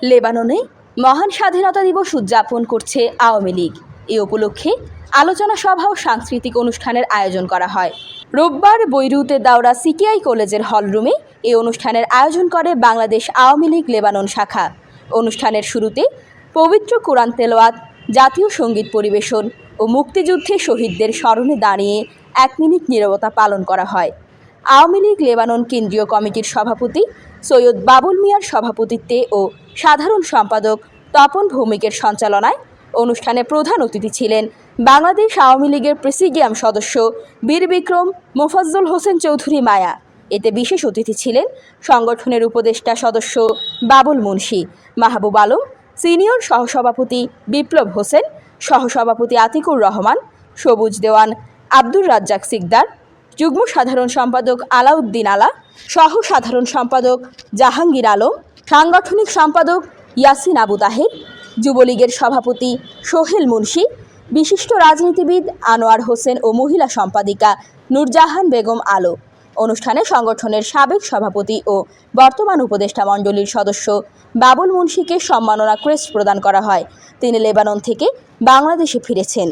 লেবাননে মহান স্বাধীনতা দিবস উদযাপন করছে আওয়ামী লীগ। এই উপলক্ষে আলোচনা সভা ও সাংস্কৃতিক অনুষ্ঠানের আয়োজন করা হয়। রোববার বৈরুতে দাওরা সিকিআই কলেজের হলরুমে এই অনুষ্ঠানের আয়োজন করে বাংলাদেশ আওয়ামী লীগ লেবানন শাখা। অনুষ্ঠানের শুরুতে পবিত্র কোরআন তেলাওয়াত, জাতীয় সঙ্গীত পরিবেশন ও মুক্তিযুদ্ধে শহীদদের স্মরণে দাঁড়িয়ে 1 মিনিট নীরবতা পালন করা হয়। আওয়ামী লীগ লেবানন কেন্দ্রীয় কমিটির সভাপতি সৈয়দ বাবুল মিয়ার সভাপতিত্বে ও সাধারণ সম্পাদক তপন ভৌমিকের সঞ্চালনায় অনুষ্ঠানে প্রধান অতিথি ছিলেন বাংলাদেশ আওয়ামী লীগের প্রেসিডিয়াম সদস্য বীর বিক্রম মোফাজ্জল হোসেন চৌধুরী মায়া। এতে বিশেষ অতিথি ছিলেন সংগঠনের উপদেষ্টা সদস্য বাবুল মুন্সি, মাহবুব আলম, সিনিয়র সহসভাপতি বিপ্লব হোসেন, সহসভাপতি আতিকুর রহমান, সবুজ দেওয়ান আব্দুর রাজ্জাক সিকদার, যুগ্ম সাধারণ সম্পাদক আলাউদ্দিন আলা, সহ সাধারণ সম্পাদক জাহাঙ্গীর আলম, সাংগঠনিক সম্পাদক ইয়াসিন আবু তাহের, যুবলীগের সভাপতি সোহেল মুন্সি, বিশিষ্ট রাজনীতিবিদ আনোয়ার হোসেন ও মহিলা সম্পাদিকা নূরজাহান বেগম আলো। অনুষ্ঠানে সংগঠনের সাবেক সভাপতি ও বর্তমান উপদেষ্টা মণ্ডলীর সদস্য বাবুল মুন্সিকে সম্মাননা ক্রেস্ট প্রদান করা হয়। তিনি লেবানন থেকে বাংলাদেশে ফিরেছেন।